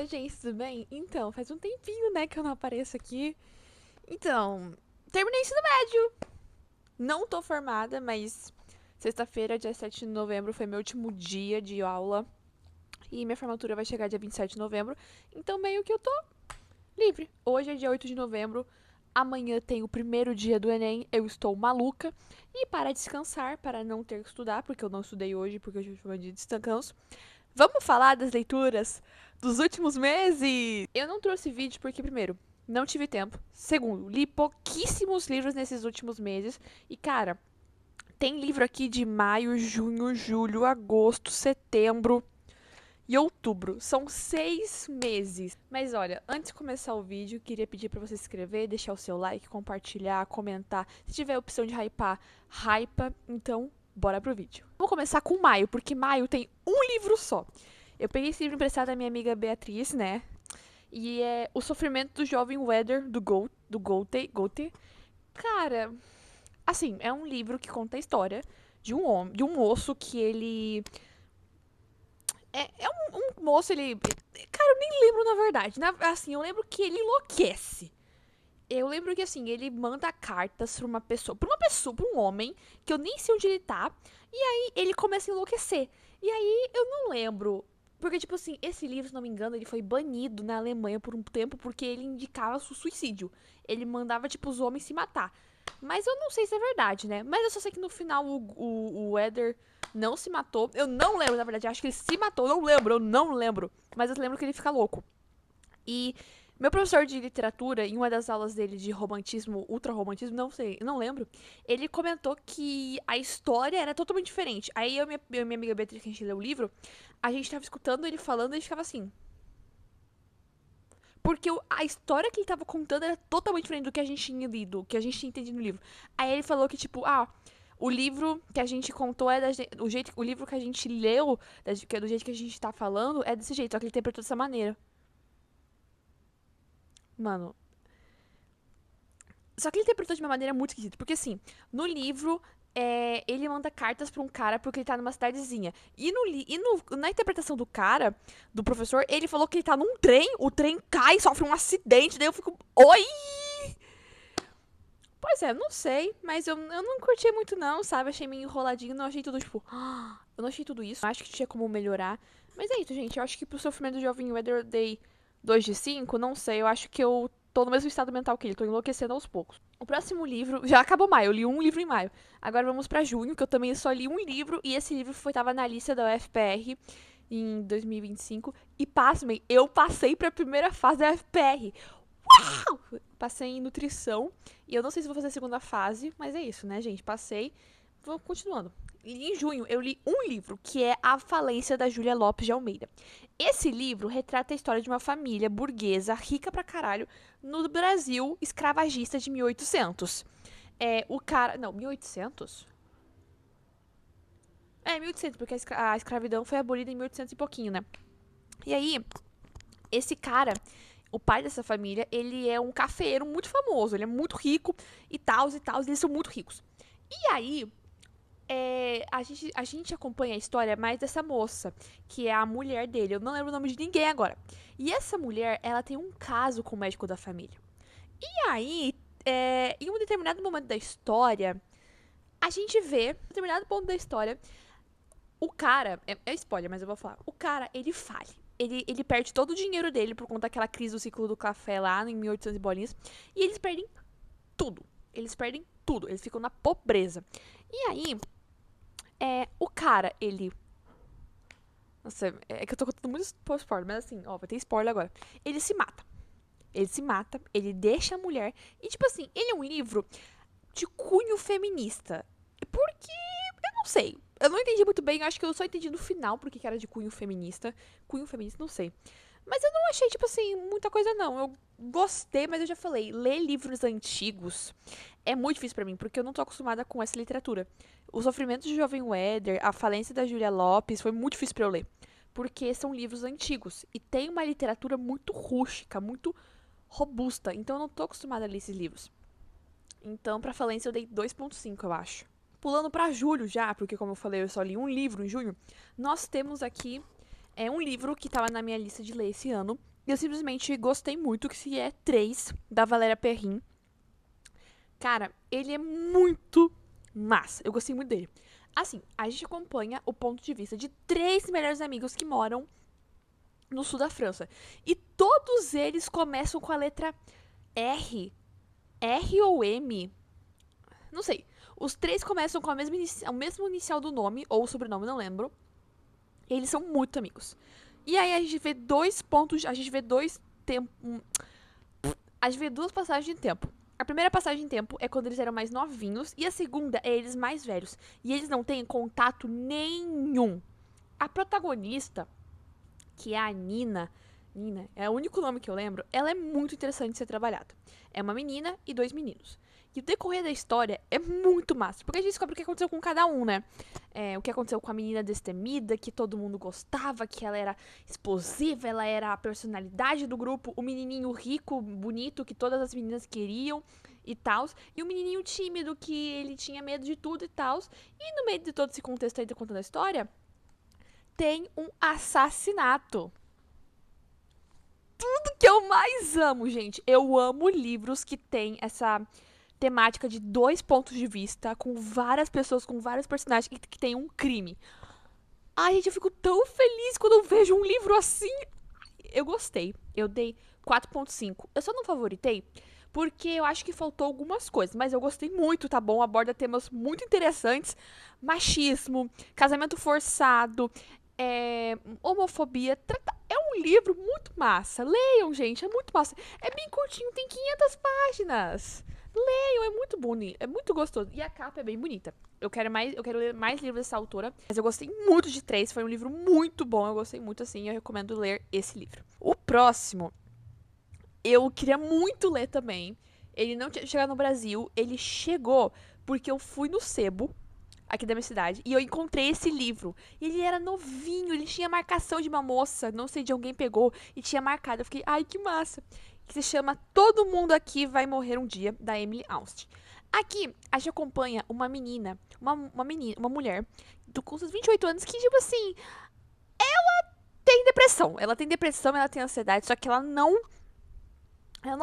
Oi, gente, tudo bem? Então, faz um tempinho, né, que eu não apareço aqui. Então, terminei ensino médio. Não tô formada, mas sexta-feira, dia 7 de novembro, foi meu último dia de aula. E minha formatura vai chegar dia 27 de novembro. Então, meio que eu tô livre. Hoje é dia 8 de novembro. Amanhã tem o primeiro dia do Enem. Eu estou maluca. E para descansar, para não ter que estudar, porque eu não estudei hoje, porque hoje foi um dia de descanso. Vamos falar das leituras dos últimos meses? Eu não trouxe vídeo porque, primeiro, não tive tempo. Segundo, li pouquíssimos livros nesses últimos meses. E, cara, tem livro aqui de maio, junho, julho, agosto, setembro e outubro. São 6 meses. Mas olha, antes de começar o vídeo, queria pedir pra você se inscrever, deixar o seu like, compartilhar, comentar. Se tiver a opção de hypar, hypa. Então, bora pro vídeo. Vamos começar com maio, porque maio tem um livro só. Eu peguei esse livro emprestado da minha amiga Beatriz, né? E é O Sofrimento do Jovem Weather, do Goethe. Cara, assim, é um livro que conta a história de um homem, de um moço que ele é um moço, ele. Cara, eu nem lembro na verdade. Assim, eu lembro que ele enlouquece. Eu lembro que assim, ele manda cartas pra um homem, que eu nem sei onde ele tá, e aí ele começa a enlouquecer. E aí eu não lembro. Porque, tipo assim, esse livro, se não me engano, ele foi banido na Alemanha por um tempo porque ele indicava suicídio. Ele mandava, tipo, os homens se matar. Mas eu não sei se é verdade, né? Mas eu só sei que no final o Eder não se matou. Eu não lembro, na verdade. Acho que ele se matou. Eu não lembro. Mas eu lembro que ele fica louco. E meu professor de literatura, em uma das aulas dele de romantismo, ultra-romantismo, não sei, não lembro, ele comentou que a história era totalmente diferente. Aí eu e minha amiga Beatriz, que a gente leu o livro, a gente tava escutando ele falando e a gente ficava assim. Porque a história que ele tava contando era totalmente diferente do que a gente tinha lido, que a gente tinha entendido no livro. Aí ele falou que, tipo, o livro que a gente contou é o livro que a gente leu, que é do jeito que a gente tá falando, é desse jeito, só que ele interpretou dessa maneira. Mano, só que ele interpretou de uma maneira muito esquisita. Porque, assim, no livro, ele manda cartas pra um cara porque ele tá numa cidadezinha. Na interpretação do cara, do professor, ele falou que ele tá num trem, o trem cai, sofre um acidente, daí eu fico. Oi! Pois é, não sei, mas eu não curti muito, não, sabe? Achei meio enroladinho, não achei tudo, tipo. Eu não achei tudo isso. Acho que tinha como melhorar. Mas é isso, gente. Eu acho que pro sofrimento do jovem Weather eu dei 2 de 5, não sei. Eu acho que eu tô no mesmo estado mental que ele, tô enlouquecendo aos poucos. O próximo livro, já acabou maio, eu li um livro em maio. Agora vamos pra junho, que eu também só li um livro, e esse livro tava na lista da UFPR em 2025. E pasmem, eu passei pra primeira fase da UFPR. Uau! Passei em nutrição, e eu não sei se vou fazer a segunda fase, mas é isso, né, gente? Passei, vou continuando. E em junho eu li um livro, que é A Falência da Júlia Lopes de Almeida. Esse livro retrata a história de uma família burguesa, rica pra caralho, no Brasil escravagista de 1800. O cara. Não, 1800? 1800, porque a escravidão foi abolida em 1800 e pouquinho, né? E aí, esse cara, o pai dessa família, ele é um cafeiro muito famoso, ele é muito rico e tal, eles são muito ricos. E aí, a gente acompanha a história mais dessa moça, que é a mulher dele. Eu não lembro o nome de ninguém agora. E essa mulher, ela tem um caso com o médico da família. E aí, em um determinado momento da história, a gente vê, em um determinado ponto da história, o cara, é spoiler, mas eu vou falar. O cara, ele fale. Ele perde todo o dinheiro dele por conta daquela crise do ciclo do café lá em 1800 e bolinhas. E eles perdem tudo. Eles perdem tudo. Eles ficam na pobreza. E aí, o cara, ele. Nossa, é que eu tô contando muito spoiler, mas assim, ó, vai ter spoiler agora. Ele se mata. Ele se mata, ele deixa a mulher. E, tipo assim, ele é um livro de cunho feminista. Porque, eu não sei. Eu não entendi muito bem, acho que eu só entendi no final porque que era de cunho feminista. Cunho feminista, não sei. Mas eu não achei, tipo assim, muita coisa, não. Eu gostei, mas eu já falei, ler livros antigos é muito difícil pra mim, porque eu não tô acostumada com essa literatura. O Sofrimento de Jovem Weather, A Falência da Júlia Lopes, foi muito difícil pra eu ler. Porque são livros antigos. E tem uma literatura muito rústica, muito robusta. Então eu não tô acostumada a ler esses livros. Então, pra Falência eu dei 2,5, eu acho. Pulando pra julho já, porque como eu falei, eu só li um livro em junho. Nós temos aqui um livro que estava na minha lista de ler esse ano, Eu simplesmente gostei muito, que é 3, da Valéria Perrin. Cara, ele é muito massa. Eu gostei muito dele. Assim, a gente acompanha o ponto de vista de 3 melhores amigos que moram no sul da França. E todos eles começam com a letra R. R ou M? Não sei. Os 3 começam com o mesmo inicial do nome, ou sobrenome, não lembro. E eles são muito amigos. E aí a gente vê dois pontos. A gente vê dois tempos. A gente vê duas passagens de tempo. A primeira passagem de tempo é quando eles eram mais novinhos. E a segunda é eles mais velhos. E eles não têm contato nenhum. A protagonista, que é a Nina. Nina é o único nome que eu lembro. Ela é muito interessante de ser trabalhada. É uma menina e 2 meninos. E o decorrer da história é muito massa. Porque a gente descobre o que aconteceu com cada um, né? O que aconteceu com a menina destemida, que todo mundo gostava, que ela era explosiva, ela era a personalidade do grupo. O menininho rico, bonito, que todas as meninas queriam e tal. E o menininho tímido, que ele tinha medo de tudo e tal. E no meio de todo esse contexto aí, contando a história, tem um assassinato. Tudo que eu mais amo, gente. Eu amo livros que tem essa temática de 2 pontos de vista, com várias pessoas, com vários personagens que tem um crime. Ai, gente, eu fico tão feliz quando eu vejo um livro assim. Eu gostei. Eu dei 4,5. Eu só não favoritei porque eu acho que faltou algumas coisas, mas eu gostei muito, tá bom? Aborda temas muito interessantes: machismo, casamento forçado, homofobia. É um livro muito massa. Leiam, gente, é muito massa. É bem curtinho, tem 500 páginas. Leiam, é muito bonito, é muito gostoso. E a capa é bem bonita. Eu quero ler mais livros dessa autora, mas eu gostei muito de 3, foi um livro muito bom, eu gostei muito assim, eu recomendo ler esse livro. O próximo, eu queria muito ler também. Ele não tinha chegado no Brasil, ele chegou porque eu fui no sebo aqui da minha cidade e eu encontrei esse livro. Ele era novinho, ele tinha marcação de uma moça, não sei de alguém pegou e tinha marcado. Eu fiquei, ai que massa. Que se chama Todo Mundo Aqui Vai Morrer um Dia, da Emily Austin. Aqui a gente acompanha uma menina, uma mulher com seus 28 anos que, tipo assim, tem depressão. Ela tem depressão, ela tem ansiedade, só que ela não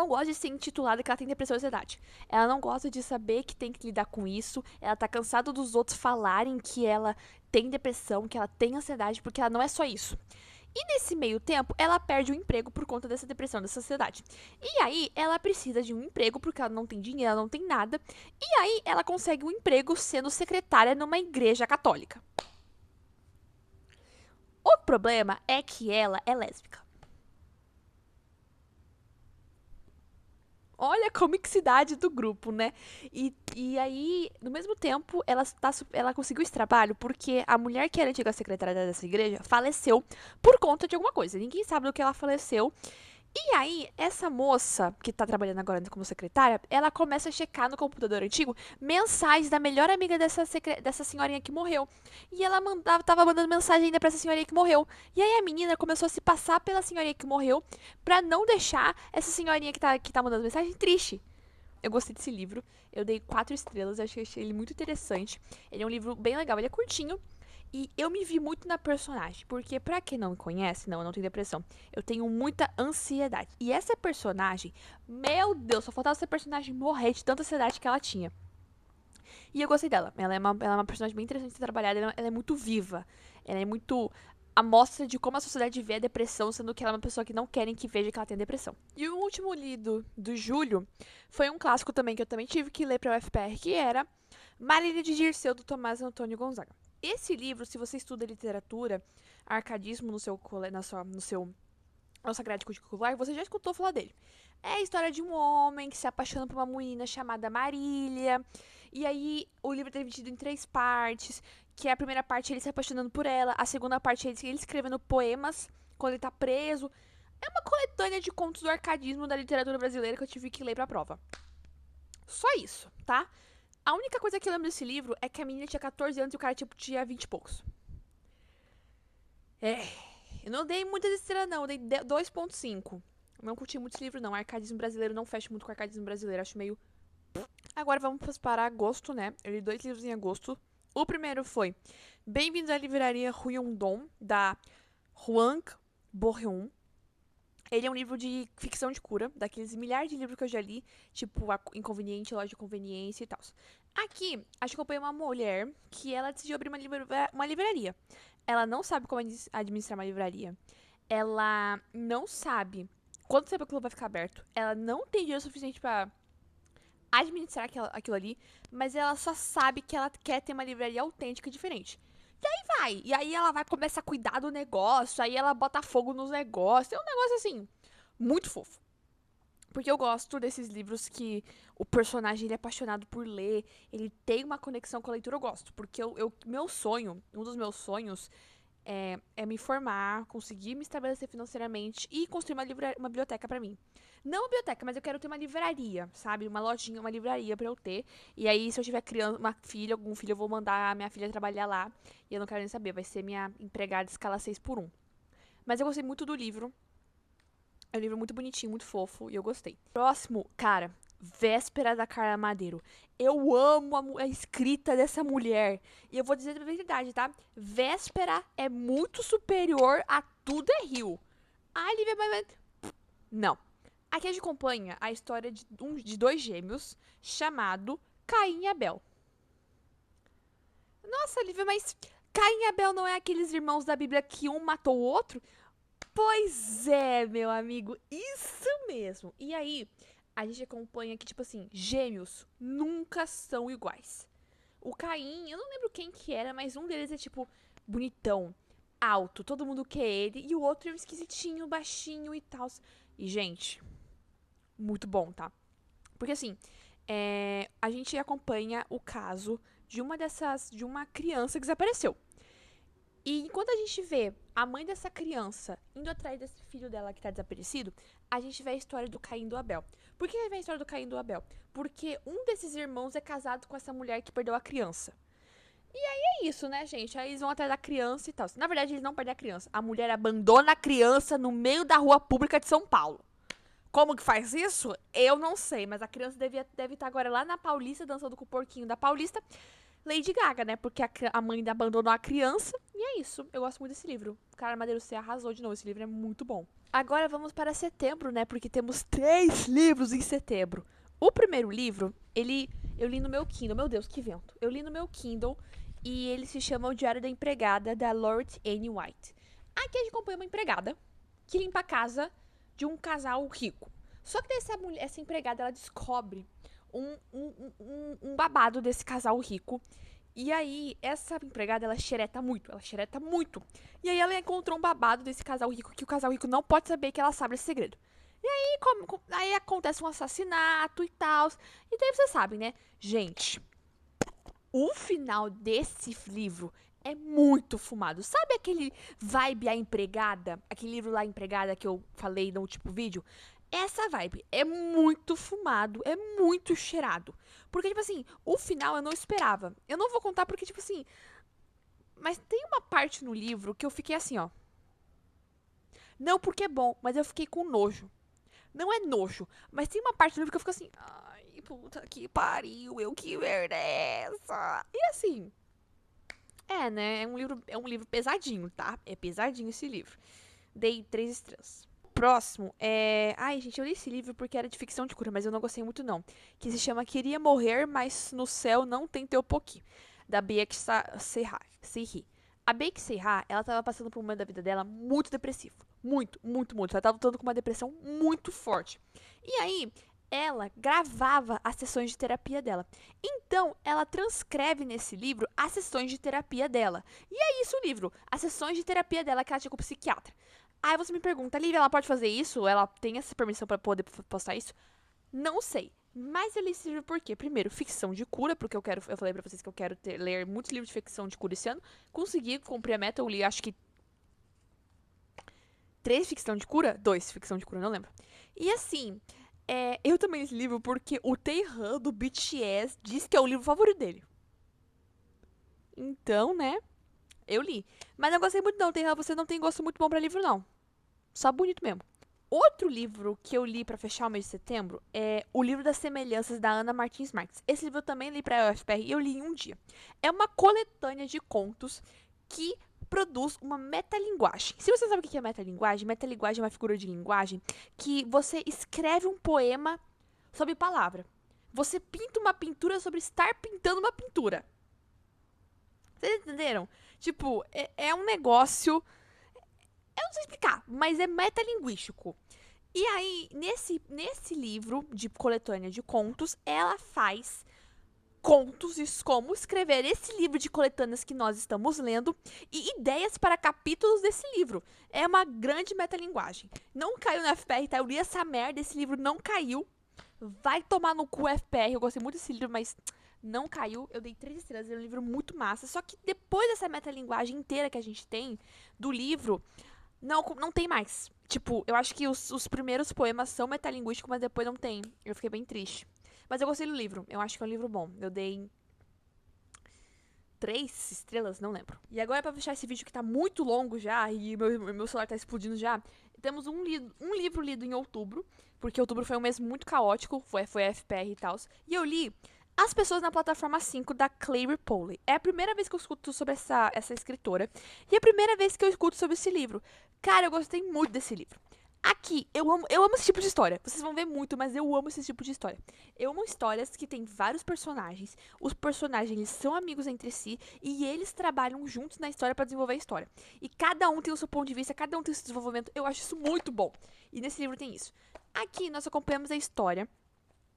gosta de ser intitulada que ela tem depressão e ansiedade. Ela não gosta de saber que tem que lidar com isso. Ela tá cansada dos outros falarem que ela tem depressão, que ela tem ansiedade, porque ela não é só isso. E nesse meio tempo, ela perde o emprego por conta dessa depressão, dessa ansiedade. E aí, ela precisa de um emprego porque ela não tem dinheiro, ela não tem nada. E aí, ela consegue um emprego sendo secretária numa igreja católica. O problema é que ela é lésbica. Olha a comicidade do grupo, né? E aí, no mesmo tempo, ela conseguiu esse trabalho porque a mulher que era a antiga secretária dessa igreja faleceu por conta de alguma coisa. Ninguém sabe do que ela faleceu. E aí, essa moça, que tá trabalhando agora como secretária, ela começa a checar no computador antigo mensagens da melhor amiga dessa senhorinha que morreu. E ela tava mandando mensagem ainda pra essa senhorinha que morreu. E aí a menina começou a se passar pela senhorinha que morreu pra não deixar essa senhorinha que tá mandando mensagem triste. Eu gostei desse livro. Eu dei 4 estrelas, eu achei ele muito interessante. Ele é um livro bem legal, ele é curtinho. E eu me vi muito na personagem, porque pra quem não me conhece, não, eu não tenho depressão. Eu tenho muita ansiedade. E essa personagem, meu Deus, só faltava essa personagem morrer de tanta ansiedade que ela tinha. E eu gostei dela. Ela é uma personagem bem interessante de ser trabalhada, ela é muito viva. Ela é muito a mostra de como a sociedade vê a depressão, sendo que ela é uma pessoa que não querem que veja que ela tem depressão. E o último lido do Júlio foi um clássico também que eu também tive que ler pra UFPR, que era Marília de Dirceu, do Tomás Antônio Gonzaga. Esse livro, se você estuda literatura, arcadismo no seu grade curricular, você já escutou falar dele. É a história de um homem que se apaixona por uma menina chamada Marília. E aí o livro é dividido em 3 partes, que é a primeira parte ele se apaixonando por ela, a segunda parte é ele escrevendo poemas quando ele tá preso. É uma coletânea de contos do arcadismo da literatura brasileira que eu tive que ler pra prova. Só isso, tá? A única coisa que eu lembro desse livro é que a menina tinha 14 anos e o cara tinha 20 e poucos. Eu não dei muitas estrelas não, eu dei 2,5. Não curti muito esse livro não, arcadismo brasileiro não fecha muito com arcadismo brasileiro, acho meio... Agora vamos para agosto, né? Eu li 2 livros em agosto. O primeiro foi Bem-vindos à Livraria Huyondong, da Huang Boryun. Ele é um livro de ficção de cura, daqueles milhares de livros que eu já li, tipo a Inconveniente, Loja de Conveniência e tal. Aqui, a gente acompanha uma mulher que ela decidiu abrir uma livraria. Ela não sabe como administrar uma livraria. Ela não sabe quanto tempo aquilo vai ficar aberto. Ela não tem dinheiro suficiente pra administrar aquilo ali, mas ela só sabe que ela quer ter uma livraria autêntica e diferente. E aí vai. E aí ela vai começar a cuidar do negócio, aí ela bota fogo nos negócios. É um negócio assim, muito fofo. Porque eu gosto desses livros que o personagem ele é apaixonado por ler, ele tem uma conexão com a leitura, eu gosto. Porque meu sonho, um dos meus sonhos, é me formar, conseguir me estabelecer financeiramente e construir uma biblioteca pra mim. Não uma biblioteca, mas eu quero ter uma livraria, sabe? Uma lojinha, uma livraria pra eu ter. E aí, se eu tiver criando uma filha, algum filho, eu vou mandar a minha filha trabalhar lá. E eu não quero nem saber, vai ser minha empregada escala 6x1. Mas eu gostei muito do livro. É um livro muito bonitinho, muito fofo, e eu gostei. Próximo, cara, Véspera da Carla Madeiro. Eu amo a escrita dessa mulher. E eu vou dizer a verdade, tá? Véspera é muito superior a Tudo é Rio. A Lívia... Não. Aqui a gente acompanha a história de dois gêmeos chamado Caim e Abel. Nossa, Lívia, mas Caim e Abel não é aqueles irmãos da Bíblia que um matou o outro? Pois é, meu amigo, isso mesmo. E aí, a gente acompanha que, tipo assim, gêmeos nunca são iguais. O Caim, eu não lembro quem que era, mas um deles é, tipo, bonitão, alto, todo mundo quer ele. E o outro é um esquisitinho, baixinho e tal. E, gente, muito bom, tá? Porque, assim, a gente acompanha o caso de uma criança que desapareceu. E enquanto a gente vê a mãe dessa criança indo atrás desse filho dela que tá desaparecido, a gente vê a história do Caim e do Abel. Por que a gente vê a história do Caim e do Abel? Porque um desses irmãos é casado com essa mulher que perdeu a criança. E aí é isso, né, gente? Aí eles vão atrás da criança e tal. Na verdade, eles não perdem a criança. A mulher abandona a criança no meio da rua pública de São Paulo. Como que faz isso? Eu não sei, mas a criança deve estar agora lá na Paulista, dançando com o porquinho da Paulista. Lady Gaga, né? Porque a mãe abandonou a criança. E é isso. Eu gosto muito desse livro. Cara Madeiro, você arrasou de novo. Esse livro é muito bom. Agora vamos para setembro, né? Porque temos 3 livros em setembro. O primeiro livro, eu li no meu Kindle. Meu Deus, que vento. Eu li no meu Kindle e ele se chama O Diário da Empregada, da Lorraine Anne White. Aqui a gente acompanha uma empregada que limpa a casa de um casal rico. Só que essa empregada, ela descobre um babado desse casal rico. E aí, essa empregada, ela xereta muito. E aí, ela encontrou um babado desse casal rico, que o casal rico não pode saber que ela sabe esse segredo. E aí, aí acontece um assassinato e tal. E daí, você sabe, né? Gente, o final desse livro é muito fumado. Sabe aquele vibe A Empregada? Aquele livro lá, A Empregada, que eu falei no último vídeo? Essa vibe é muito fumado, é muito cheirado. Porque, tipo assim, o final eu não esperava. Eu não vou contar porque, tipo assim... Mas tem uma parte no livro que eu fiquei assim, ó. Não porque é bom, mas eu fiquei com nojo. Não é nojo, mas tem uma parte do livro que eu fico assim... Ai, puta que pariu, que merda é essa? E assim... né? É um livro pesadinho, tá? É pesadinho esse livro. Dei 3 estrelas. Próximo é... Ai, gente, eu li esse livro porque era de ficção de cura, mas eu não gostei muito, não. Que se chama Queria Morrer, mas no Céu Não Tem Teu Poqui, da Baek Sehi. A Baek Sehi, ela tava passando por um momento da vida dela muito depressivo. Muito, muito, muito. Ela tava lutando com uma depressão muito forte. E aí, ela gravava as sessões de terapia dela. Então, ela transcreve nesse livro as sessões de terapia dela. E é isso o livro, as sessões de terapia dela que ela tinha com o psiquiatra. Aí você me pergunta, Lívia, ela pode fazer isso? Ela tem essa permissão pra poder postar isso? Não sei. Mas eu li esse livro por quê? Primeiro, ficção de cura, porque eu falei pra vocês que eu quero ler muitos livros de ficção de cura esse ano. Consegui, cumprir a meta, eu li acho que 3 ficção de cura? 2 ficção de cura, não lembro. E assim, eu também li esse livro porque o Taehan do BTS diz que é o livro favorito dele. Então, né, eu li. Mas não gostei muito não, Taehan, você não tem gosto muito bom pra livro não. Só bonito mesmo. Outro livro que eu li pra fechar o mês de setembro é O Livro das Semelhanças, da Ana Martins Marques. Esse livro eu também li pra UFPR e eu li em um dia. É uma coletânea de contos que produz uma metalinguagem. Se você sabe o que é metalinguagem é uma figura de linguagem que você escreve um poema sobre palavra. Você pinta uma pintura sobre estar pintando uma pintura. Vocês entenderam? Tipo, é um negócio... Eu não sei explicar, mas é metalinguístico. E aí, nesse livro de coletânea de contos, ela faz contos e como escrever esse livro de coletâneas que nós estamos lendo e ideias para capítulos desse livro. É uma grande metalinguagem. Não caiu no FPR, tá? Eu li essa merda, esse livro não caiu. Vai tomar no cu FPR, eu gostei muito desse livro, mas não caiu. Eu dei 3 estrelas, é um livro muito massa. Só que depois dessa metalinguagem inteira que a gente tem do livro, não tem mais. Tipo, eu acho que os primeiros poemas são metalinguísticos, mas depois não tem. Eu fiquei bem triste. Mas eu gostei do livro. Eu acho que é um livro bom. Eu dei 3 estrelas, não lembro. E agora, pra fechar esse vídeo que tá muito longo já, e meu celular tá explodindo já, temos um livro lido em outubro, porque outubro foi um mês muito caótico, foi FPR e tal. E eu li As Pessoas na Plataforma 5, da Claire Poley. É a primeira vez que eu escuto sobre essa escritora, e é a primeira vez que eu escuto sobre esse livro. Cara, eu gostei muito desse livro. Aqui, eu amo esse tipo de história. Vocês vão ver muito, mas eu amo esse tipo de história. Eu amo histórias que tem vários personagens. Os personagens eles são amigos entre si e eles trabalham juntos na história pra desenvolver a história. E cada um tem o seu ponto de vista, cada um tem o seu desenvolvimento. Eu acho isso muito bom. E nesse livro tem isso. Aqui nós acompanhamos a história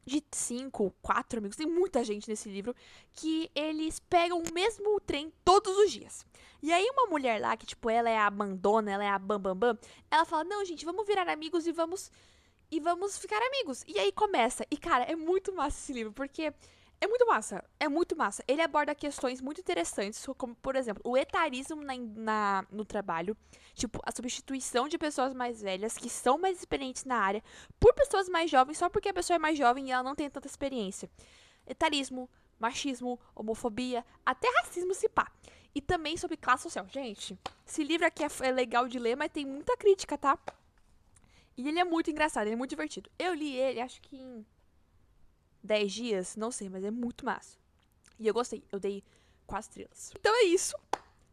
de 5, 4 amigos, tem muita gente nesse livro, que eles pegam o mesmo trem todos os dias. E aí uma mulher lá, que tipo, ela é a mandona, ela é a bambambam, ela fala, não, gente, vamos virar amigos e vamos ficar amigos. E aí começa. E, cara, é muito massa esse livro, porque é muito massa. É muito massa. Ele aborda questões muito interessantes, como, por exemplo, o etarismo no trabalho. Tipo, a substituição de pessoas mais velhas, que são mais experientes na área, por pessoas mais jovens, só porque a pessoa é mais jovem e ela não tem tanta experiência. Etarismo, machismo, homofobia, até racismo se pá. E também sobre classe social. Gente, esse livro aqui é legal de ler, mas tem muita crítica, tá? E ele é muito engraçado, ele é muito divertido. Eu li ele, acho que em 10 dias, não sei, mas é muito massa. E eu gostei, eu dei 4 estrelas. Então é isso.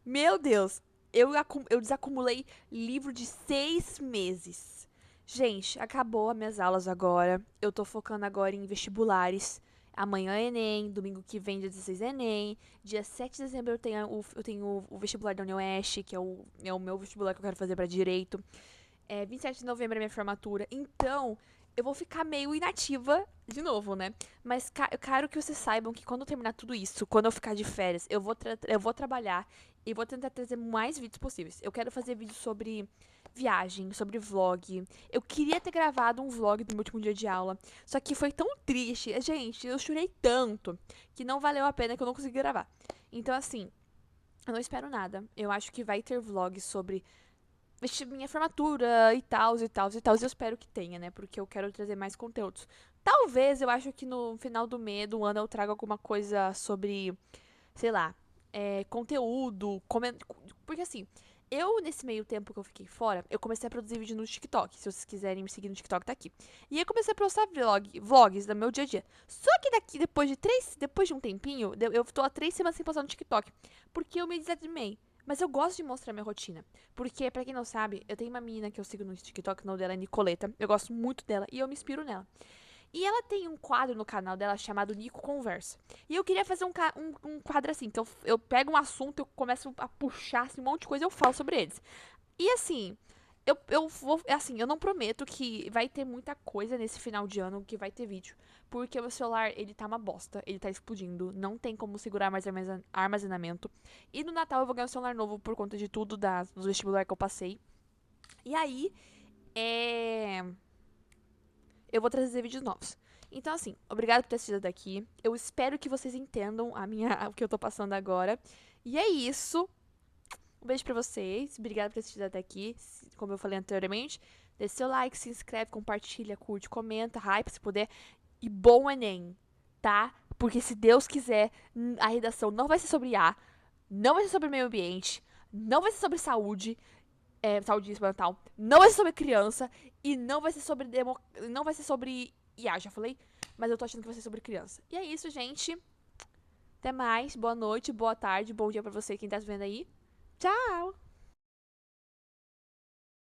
Meu Deus, eu desacumulei livro de 6 meses. Gente, acabou as minhas aulas agora. Eu tô focando agora em vestibulares. Amanhã é Enem, domingo que vem, dia 16 é Enem. Dia 7 de dezembro eu tenho o vestibular da Unioeste, que é o meu vestibular que eu quero fazer pra Direito. 27 de novembro é minha formatura. Então, eu vou ficar meio inativa de novo, né? Mas eu quero que vocês saibam que quando eu terminar tudo isso, quando eu ficar de férias, eu vou trabalhar e vou tentar trazer mais vídeos possíveis. Eu quero fazer vídeos sobre viagem, sobre vlog. Eu queria ter gravado um vlog do meu último dia de aula, só que foi tão triste. Gente, eu chorei tanto que não valeu a pena, que eu não consegui gravar. Então, assim, eu não espero nada. Eu acho que vai ter vlogs sobre minha formatura e tal, e tal, e tal. E eu espero que tenha, né? Porque eu quero trazer mais conteúdos. Talvez, eu acho que no final do ano eu traga alguma coisa sobre, sei lá, conteúdo, porque assim, nesse meio tempo que eu fiquei fora, eu comecei a produzir vídeo no TikTok. Se vocês quiserem me seguir no TikTok, tá aqui. E aí eu comecei a postar vlogs do meu dia a dia. Só que depois de um tempinho, eu tô há 3 semanas sem postar no TikTok. Porque eu me desanimei. Mas eu gosto de mostrar minha rotina. Porque, pra quem não sabe, eu tenho uma menina que eu sigo no TikTok, o nome dela é Nicoleta. Eu gosto muito dela e eu me inspiro nela. E ela tem um quadro no canal dela chamado Nico Conversa. E eu queria fazer um quadro assim, que eu pego um assunto, eu começo a puxar assim, um monte de coisa e eu falo sobre eles. E assim, eu não prometo que vai ter muita coisa nesse final de ano que vai ter vídeo. Porque o meu celular, ele tá uma bosta, ele tá explodindo, não tem como segurar mais armazenamento. E no Natal eu vou ganhar um celular novo por conta de tudo dos vestibulares que eu passei. E aí, eu vou trazer vídeos novos. Então, assim, obrigado por ter assistido daqui. Eu espero que vocês entendam o que eu tô passando agora. E é isso. Um beijo pra vocês. Obrigada por ter assistido até aqui. Como eu falei anteriormente, deixe seu like, se inscreve, compartilha, curte, comenta, hype se puder. E bom Enem, tá? Porque se Deus quiser, a redação não vai ser sobre IA, não vai ser sobre meio ambiente, não vai ser sobre saúde, saúde mental, não vai ser sobre criança e não vai ser sobre IA, já falei, mas eu tô achando que vai ser sobre criança. E é isso, gente. Até mais. Boa noite, boa tarde, bom dia pra você quem tá vendo aí. Tchau!